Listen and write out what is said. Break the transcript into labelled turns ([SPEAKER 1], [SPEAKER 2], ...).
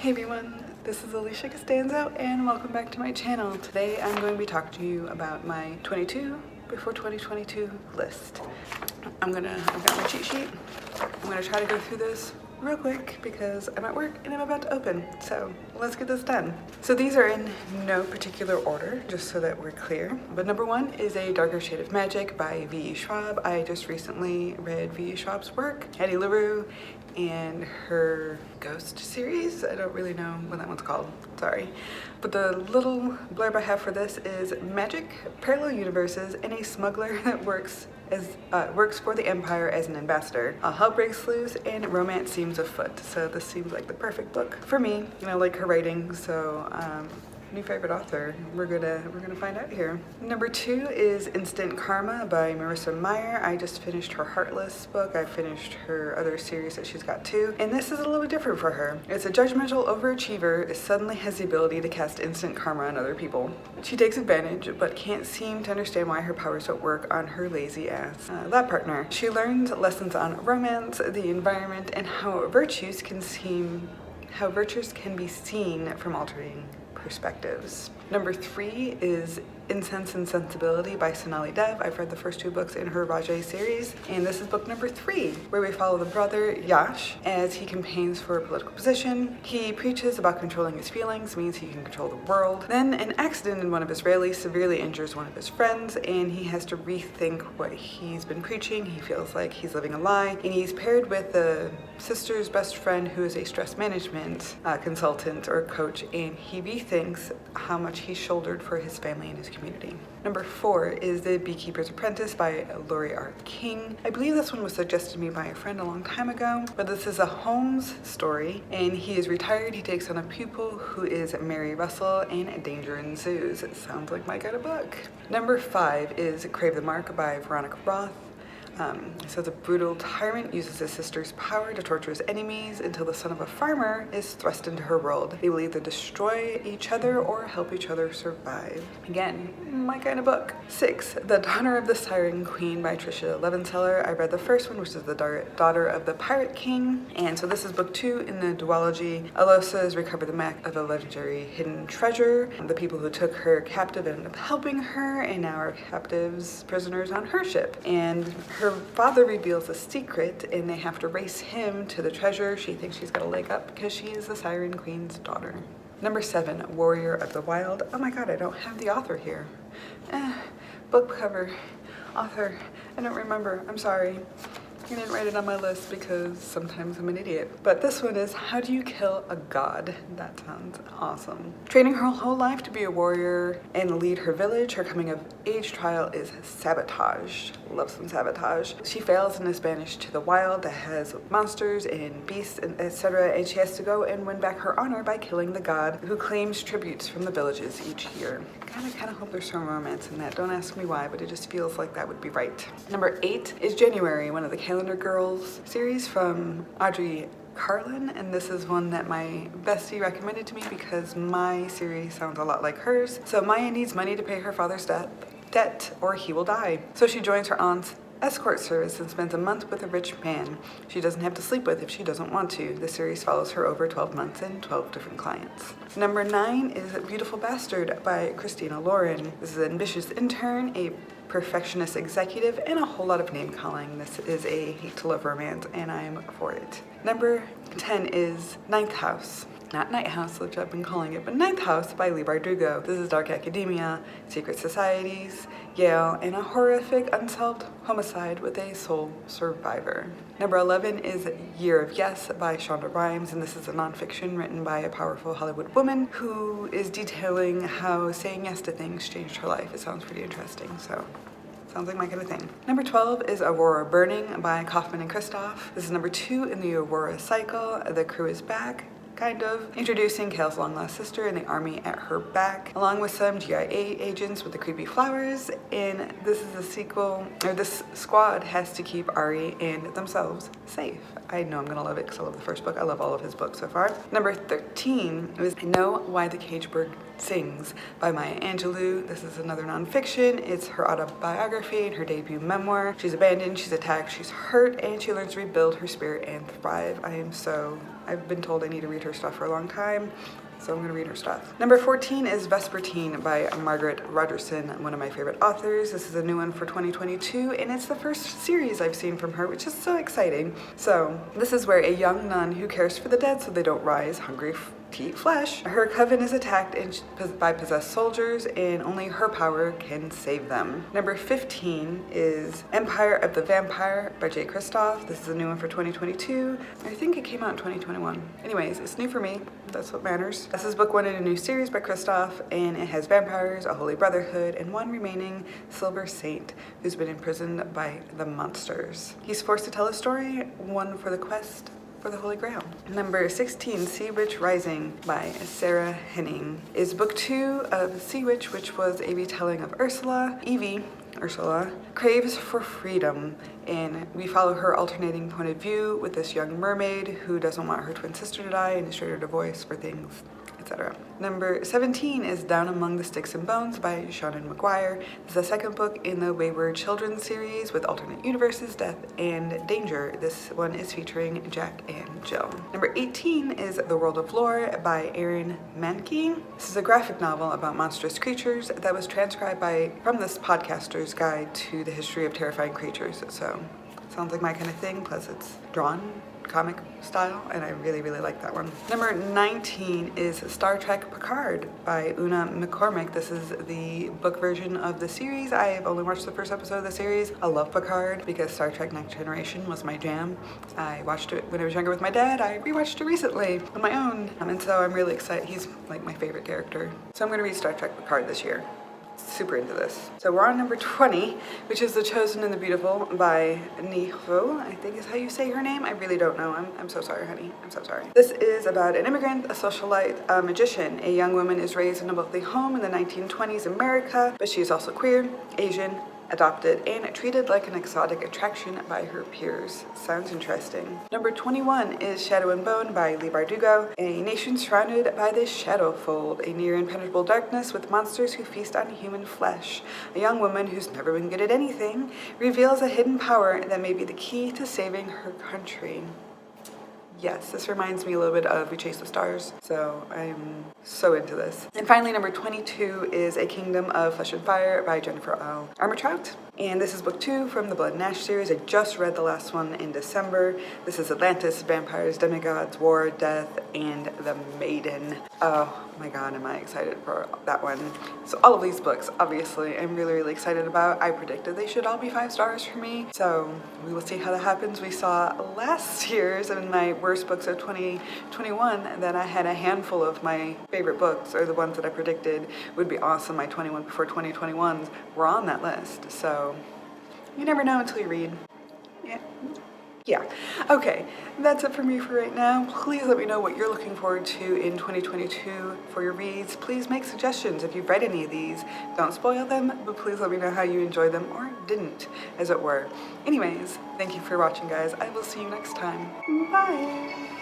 [SPEAKER 1] Hey everyone, this is Alisha Costanzo and welcome back to my channel. Today I'm going to be talking to you about my 22 before 2022 list. I've got my cheat sheet. I'm gonna try to go through this real quick because I'm at work and I'm about to open. So let's get this done. So these are in no particular order, just so that we're clear. But number one is A Darker Shade of Magic by V.E. Schwab. I just recently read V.E. Schwab's work, Hattie LaRue, and her Ghost series. I don't really know what that one's called, sorry. But the little blurb I have for this is magic, parallel universes, and a smuggler that works for the Empire as an ambassador. Hell breaks loose and romance seems afoot. So this seems like the perfect book for me. And I like her writing, so new favorite author. We're gonna find out here. Number two is Instant Karma by Marissa Meyer. I just finished her Heartless book. I finished her other series that she's got too. And this is a little bit different for her. It's a judgmental overachiever suddenly has the ability to cast instant karma on other people. She takes advantage but can't seem to understand why her powers don't work on her lazy ass lab partner. She learns lessons on romance, the environment, and how virtues can be seen from altering perspectives. Number three is Incense and Sensibility by Sonali Dev. I've read the first two books in her Rajay series, and this is book number three, where we follow the brother Yash as he campaigns for a political position. He preaches about controlling his feelings, means he can control the world. Then an accident in one of his rallies severely injures one of his friends, and he has to rethink what he's been preaching. He feels like he's living a lie, and he's paired with the sister's best friend who is a stress management consultant or coach, and he rethinks how much he shouldered for his family and his community. Number four is The Beekeeper's Apprentice by Laurie R. King. I believe this one was suggested to me by a friend a long time ago, but this is a Holmes story, and he is retired. He takes on a pupil who is Mary Russell, and danger ensues. It sounds like my kind of book. Number five is Crave the Mark by Veronica Roth. So the brutal tyrant uses his sister's power to torture his enemies until the son of a farmer is thrust into her world. They will either destroy each other or help each other survive. Again, my kind of book. Six, The Daughter of the Siren Queen by Tricia Levenseller. I read the first one, which is the daughter of the Pirate King. And so this is book two in the duology. Alosa has recovered the map of a legendary hidden treasure. The people who took her captive ended up helping her, and now are captives, prisoners on her ship. And her father reveals a secret, and they have to race him to the treasure. She thinks she's got a leg up because she is the Siren Queen's daughter. Number seven, Warrior of the Wild. Oh my god, I don't have the author here. Book cover, author, I don't remember, I'm sorry. I didn't write it on my list because sometimes I'm an idiot. But this one is How Do You Kill a God? That sounds awesome. Training her whole life to be a warrior and lead her village, her coming of age trial is sabotaged. Love some sabotage. She fails and is banished to the wild that has monsters and beasts and etc. And she has to go and win back her honor by killing the god who claims tributes from the villages each year. I kind of hope there's some romance in that. Don't ask me why, but it just feels like that would be right. Number eight is January, one of the Calendar Girls series from Audrey Carlin, and this is one that my bestie recommended to me because my series sounds a lot like hers. So Maya needs money to pay her father's debt or he will die. So she joins her aunt's escort service and spends a month with a rich man she doesn't have to sleep with if she doesn't want to. The series follows her over 12 months and 12 different clients. Number nine is Beautiful Bastard by Christina Lauren. This is an ambitious intern, a perfectionist executive, and a whole lot of name calling. This is a hate to love romance, and I'm for it. Number 10 is Ninth House. Not Night House, which I've been calling it, but Ninth House by Lee Bardugo. This is dark academia, secret societies, Yale, and a horrific unsolved homicide with a sole survivor. Number 11 is Year of Yes by Shonda Rhimes, and this is a nonfiction written by a powerful Hollywood woman who is detailing how saying yes to things changed her life. It sounds pretty interesting, so sounds like my kind of thing. Number 12 is Aurora Burning by Kaufman and Kristoff. This is number two in the Aurora cycle. The crew is back, kind of, introducing Kale's long-lost sister and the army at her back, along with some GIA agents with the creepy flowers. And this is a sequel, or this squad has to keep Ari and themselves safe. I know I'm gonna love it because I love the first book. I love all of his books so far. Number 13 is Know Why the Cage Bird Sings by Maya Angelou. This is another nonfiction. It's her autobiography and her debut memoir. She's abandoned, she's attacked, she's hurt, and she learns to rebuild her spirit and thrive. I am so I've been told I need to read her stuff for a long time, so I'm gonna read her stuff. Number 14 is Vespertine by Margaret Rogerson, one of my favorite authors. This is a new one for 2022, and it's the first series I've seen from her, which is so exciting. So this is where a young nun who cares for the dead so they don't rise hungry to eat flesh. Her coven is attacked by possessed soldiers, and only her power can save them. Number 15 is Empire of the Vampire by J. Kristoff. This is a new one for 2022. I think it came out in 2021. Anyways, it's new for me. That's what matters. This is book one in a new series by Kristoff, and it has vampires, a holy brotherhood, and one remaining silver saint who's been imprisoned by the monsters. He's forced to tell a story, one for the quest for the Holy Grail. Number 16, Sea Witch Rising by Sarah Henning, is book 2 of Sea Witch, which was a retelling of Ursula. Ursula craves for freedom, and we follow her alternating point of view with this young mermaid who doesn't want her twin sister to die and is traded a voice for things, etc. Number 17 is Down Among the Sticks and Bones by Shannon McGuire. This is the second book in the Wayward Children series with alternate universes, death, and danger. This one is featuring Jack and Jill. Number 18 is The World of Lore by Erin Mankey. This is a graphic novel about monstrous creatures that was transcribed from this podcaster's guide to the history of terrifying creatures. So sounds like my kind of thing, plus it's drawn comic style, and I really like that one. Number 19 is Star Trek Picard by Una McCormick. This is the book version of the series. I have only watched the first episode of the series. I love Picard because Star Trek Next Generation was my jam. I watched it when I was younger with my dad. I rewatched it recently on my own, and so I'm really excited. He's like my favorite character. So I'm gonna read Star Trek Picard this year. Super into this. So we're on number 20, which is The Chosen and the Beautiful by Niho, I think is how you say her name. I really don't know. I'm so sorry, honey. I'm so sorry. This is about an immigrant, a socialite, a magician. A young woman is raised in a wealthy home in the 1920s America, but she is also queer, Asian, adopted, and treated like an exotic attraction by her peers. Sounds interesting. Number 21 is Shadow and Bone by Leigh Bardugo. A nation surrounded by the shadow fold, a near impenetrable darkness with monsters who feast on human flesh. A young woman who's never been good at anything reveals a hidden power that may be the key to saving her country. Yes, this reminds me a little bit of We Chase the Stars, so I'm so into this. And finally, number 22 is A Kingdom of Flesh and Fire by Jennifer L. Armentrout. And this is book 2 from the Blood and Ash series. I just read the last one in December. This is Atlantis, Vampires, Demigods, War, Death, and the Maiden. Oh my god, am I excited for that one. So all of these books, obviously, I'm really excited about. I predicted they should all be 5 stars for me, so we will see how that happens. We saw last year's, in my worst books of 2021, that I had a handful of my favorite books, or the ones that I predicted would be awesome. My 21 before 2021s were on that list, so you never know until you read. Yeah. Okay, that's it for me for right now. Please let me know what you're looking forward to in 2022 for your reads. Please make suggestions if you've read any of these. Don't spoil them, but please let me know how you enjoyed them, or didn't, as it were. Anyways, thank you for watching, guys. I will see you next time. Bye!